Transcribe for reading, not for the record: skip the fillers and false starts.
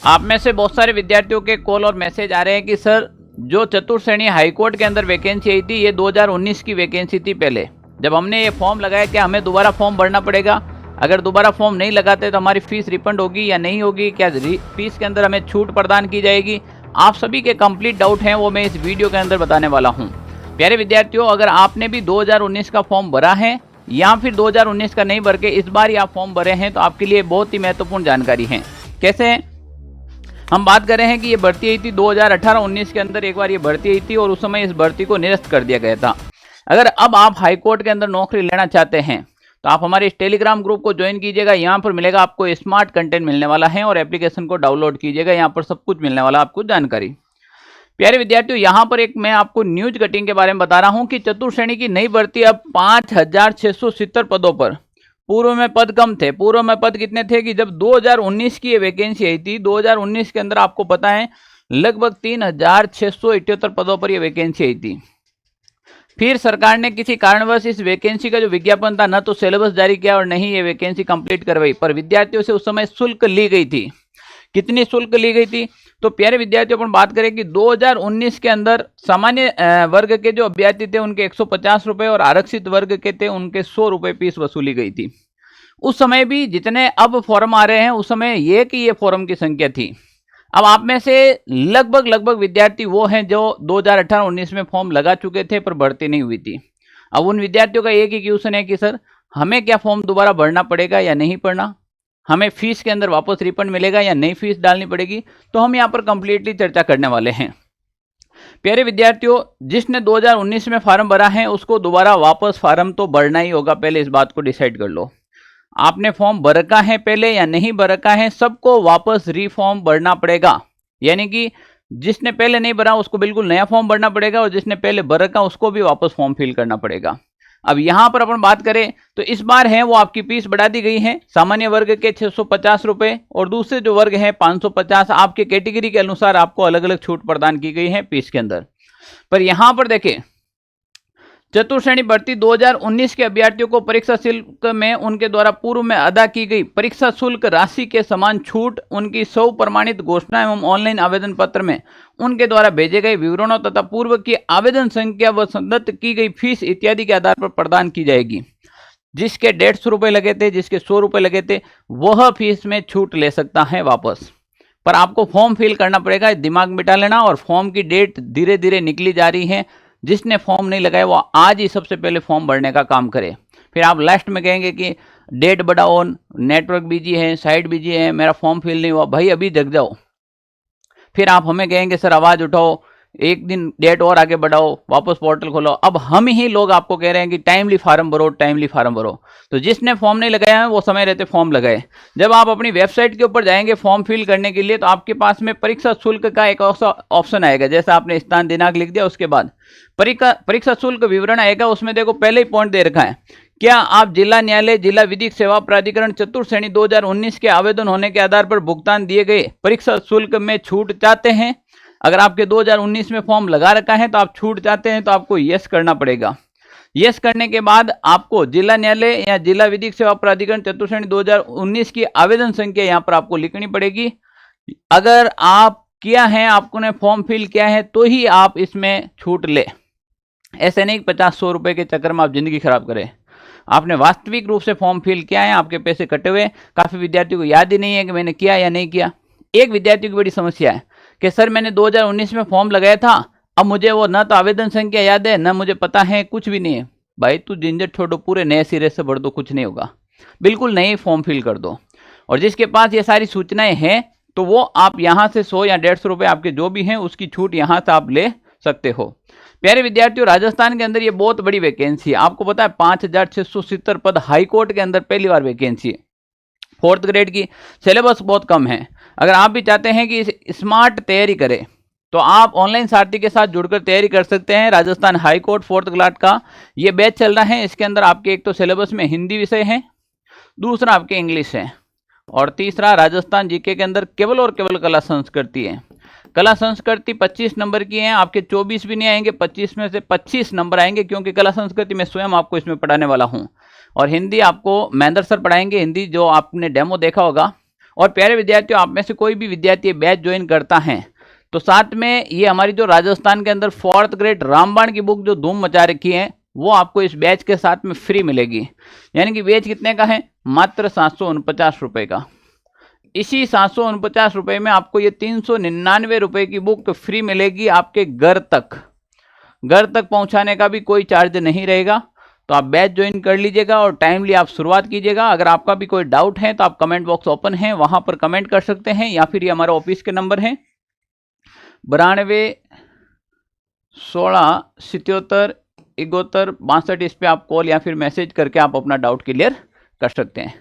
आप में से बहुत सारे विद्यार्थियों के कॉल और मैसेज आ रहे हैं कि सर जो चतुर्थ श्रेणी हाईकोर्ट के अंदर वैकेंसी आई थी ये 2019 की वैकेंसी थी। पहले जब हमने ये फॉर्म लगाया क्या हमें दोबारा फॉर्म भरना पड़ेगा? अगर दोबारा फॉर्म नहीं लगाते तो हमारी फीस रिफंड होगी या नहीं होगी? क्या फीस के अंदर हमें छूट प्रदान की जाएगी? आप सभी के कंप्लीट डाउट हैं वो मैं इस वीडियो के अंदर बताने वाला हूँ। प्यारे विद्यार्थियों, अगर आपने भी 2019 का फॉर्म भरा है या फिर 2019 का नहीं भर के इस बार ही आप फॉर्म भरे हैं तो आपके लिए बहुत ही महत्वपूर्ण जानकारी है। कैसे हम बात कर रहे हैं कि ये भर्ती आई थी 2018-19 के अंदर, एक बार ये भर्ती आई थी और उस समय इस भर्ती को निरस्त कर दिया गया था। अगर अब आप हाईकोर्ट के अंदर नौकरी लेना चाहते हैं तो आप हमारे इस टेलीग्राम ग्रुप को ज्वाइन कीजिएगा। यहाँ पर मिलेगा आपको स्मार्ट कंटेंट मिलने वाला है और एप्लीकेशन को डाउनलोड कीजिएगा, यहाँ पर सब कुछ मिलने वाला आपको जानकारी। प्यारे विद्यार्थियों, यहाँ पर एक मैं आपको न्यूज कटिंग के बारे में बता रहा हूँ कि चतुर्थ श्रेणी की नई भर्ती अब 5670 पदों पर। पूर्व में पद कम थे। पूर्व में पद कितने थे कि जब 2019 की ये वैकेंसी आई थी, 2019 के अंदर आपको पता है लगभग 3678 पदों पर ये वैकेंसी आई थी। फिर सरकार ने किसी कारणवश इस वैकेंसी का जो विज्ञापन था न तो सिलेबस जारी किया और नहीं ये वैकेंसी कंप्लीट करवाई, पर विद्यार्थियों से उस समय शुल्क ली गई थी। कितनी शुल्क ली गई थी? तो प्यारे विद्यार्थियों अपन बात करें कि 2019 के अंदर सामान्य वर्ग के जो अभ्यर्थी थे उनके 150 रुपये और आरक्षित वर्ग के थे उनके 100 रुपये फीस वसूली गई थी। उस समय भी जितने अब फॉर्म आ रहे हैं उस समय ये फॉर्म की संख्या थी। अब आप में से लगभग विद्यार्थी वो हैं जो 2018-19 में फॉर्म लगा चुके थे पर भर्ती नहीं हुई थी। अब उन विद्यार्थियों का एक ही क्वेश्चन है कि सर हमें क्या फॉर्म दोबारा भरना पड़ेगा या नहीं पड़ना? हमें फीस के अंदर वापस रिफंड मिलेगा या नई फीस डालनी पड़ेगी? तो हम यहाँ पर कंप्लीटली चर्चा करने वाले हैं। प्यारे विद्यार्थियों, जिसने 2019 में फार्म भरा है उसको दोबारा वापस फार्म तो भरना ही होगा। पहले इस बात को डिसाइड कर लो, आपने फॉर्म भर रखा है पहले या नहीं भर रखा है, सबको वापस रीफॉर्म भरना पड़ेगा। यानी कि जिसने पहले नहीं भरा उसको बिल्कुल नया फॉर्म भरना पड़ेगा और जिसने पहले भर रखा उसको भी वापस फॉर्म फिल करना पड़ेगा। अब यहां पर अपन बात करें तो इस बार है वो आपकी फीस बढ़ा दी गई है। सामान्य वर्ग के 650 रुपये और दूसरे जो वर्ग है 550। आपके कैटेगरी के अनुसार आपको अलग अलग छूट प्रदान की गई है फीस के अंदर। पर यहां पर देखें, चतुर्थ श्रेणी भर्ती 2019 के अभ्यर्थियों को परीक्षा शुल्क में उनके द्वारा पूर्व में अदा की गई परीक्षा शुल्क राशि के समान छूट उनकी 100 प्रमाणित घोषणा एवं ऑनलाइन आवेदन पत्र में उनके द्वारा भेजे गए विवरणों तथा पूर्व की आवेदन संख्या व संदत्त की गई फीस इत्यादि के आधार पर प्रदान की जाएगी। जिसके 150 रुपये लगे थे, जिसके 100 रुपये लगे थे, वह फीस में छूट ले सकता है वापस। पर आपको फॉर्म फिल करना पड़ेगा, दिमाग मिटा लेना। और फॉर्म की डेट धीरे धीरे निकली जा रही है। जिसने फॉर्म नहीं लगाया वो आज ही सबसे पहले फॉर्म भरने का काम करे। फिर आप लास्ट में कहेंगे कि डेट बढ़ाओ, नेटवर्क बिजी है, साइट बिजी है, मेरा फॉर्म फिल नहीं हुआ। भाई अभी जग जाओ। फिर आप हमें कहेंगे सर आवाज़ उठाओ, एक दिन डेट और आगे बढ़ाओ, वापस पोर्टल खोलो। अब हम ही लोग आपको कह रहे हैं कि टाइमली फार्म भरो, टाइमली फार्म भरो। तो जिसने फॉर्म नहीं लगाया है वो समय रहते फॉर्म लगाए। जब आप अपनी वेबसाइट के ऊपर जाएंगे फॉर्म फिल करने के लिए तो आपके पास में परीक्षा शुल्क का एक ऑप्शन आएगा। जैसा आपने स्थान दिनांक लिख दिया उसके बाद परीक्षा शुल्क विवरण आएगा। उसमें देखो पहले ही पॉइंट दे रखा है, क्या आप जिला न्यायालय, जिला विधिक सेवा प्राधिकरण चतुर्थ श्रेणी 2019 के आवेदन होने के आधार पर भुगतान दिए गए परीक्षा शुल्क में छूट चाहते हैं? अगर आपके 2019 में फॉर्म लगा रखा है तो आप छूट चाहते हैं तो आपको यस करना पड़ेगा। यस करने के बाद आपको जिला न्यायालय या जिला विधिक सेवा प्राधिकरण चतुर्थ श्रेणी 2019 की आवेदन संख्या यहाँ पर आपको लिखनी पड़ेगी। अगर आप किया है, आपको ने फॉर्म फिल किया है तो ही आप इसमें छूट ले। ऐसे नहीं 50-100 रुपए के चक्कर में आप जिंदगी खराब करें। आपने वास्तविक रूप से फॉर्म फिल किया है, आपके पैसे कटे हुए। काफी विद्यार्थियों को याद ही नहीं है कि मैंने किया या नहीं किया। एक विद्यार्थी की बड़ी समस्या है कि सर मैंने 2019 में फॉर्म लगाया था, अब मुझे वो न तो आवेदन संख्या याद है न मुझे पता है, कुछ भी नहीं है। भाई तू झंझट छोड़ो, पूरे नए सिरे से भर दो, कुछ नहीं होगा। बिल्कुल नए फॉर्म फिल कर दो। और जिसके पास ये सारी सूचनाएं हैं तो वो आप यहाँ से 100 या 150 रुपये आपके जो भी हैं उसकी छूट यहाँ से आप ले सकते हो। प्यारे विद्यार्थियों, राजस्थान के अंदर ये बहुत बड़ी वैकेंसी है। आपको पता है 5670 पद हाईकोर्ट के अंदर पहली बार वैकेंसी है। 4th ग्रेड की, सिलेबस बहुत कम है। अगर आप भी चाहते हैं कि स्मार्ट तैयारी करें तो आप ऑनलाइन सारथी के साथ जुड़कर तैयारी कर सकते हैं। राजस्थान हाईकोर्ट 4th ग्रेड का ये बैच चल रहा है। इसके अंदर आपके एक तो सिलेबस में हिंदी विषय है, दूसरा आपके इंग्लिश है और तीसरा राजस्थान जीके के अंदर केवल और केवल कला संस्कृति है। कला संस्कृति 25 नंबर की है। आपके 24 भी नहीं आएंगे, 25 में से 25 नंबर आएंगे क्योंकि कला संस्कृति मैं स्वयं आपको इसमें पढ़ाने वाला हूं। और हिंदी आपको महेंद्र सर पढ़ाएंगे, हिंदी जो आपने डेमो देखा होगा। और प्यारे विद्यार्थियों, आप में से कोई भी विद्यार्थी बैच ज्वाइन करता है तो साथ में ये हमारी जो राजस्थान के अंदर 4th ग्रेड रामबाण की बुक जो धूम मचा रखी है वो आपको इस बैच के साथ में फ्री मिलेगी। यानी कि बैच कितने का है? मात्र 749 रुपए का। इसी 749 रुपए में आपको ये 399 रुपए की बुक फ्री मिलेगी आपके घर तक। घर तक पहुंचाने का भी कोई चार्ज नहीं रहेगा। तो आप बैच ज्वाइन कर लीजिएगा और टाइमली आप शुरुआत कीजिएगा। अगर आपका भी कोई डाउट है तो आप कमेंट बॉक्स ओपन है, वहां पर कमेंट कर सकते हैं, या फिर ये हमारा ऑफिस के नंबर है 92 16 77 71 62। इस पे आप कॉल या फिर मैसेज करके आप अपना डाउट क्लियर कर सकते हैं।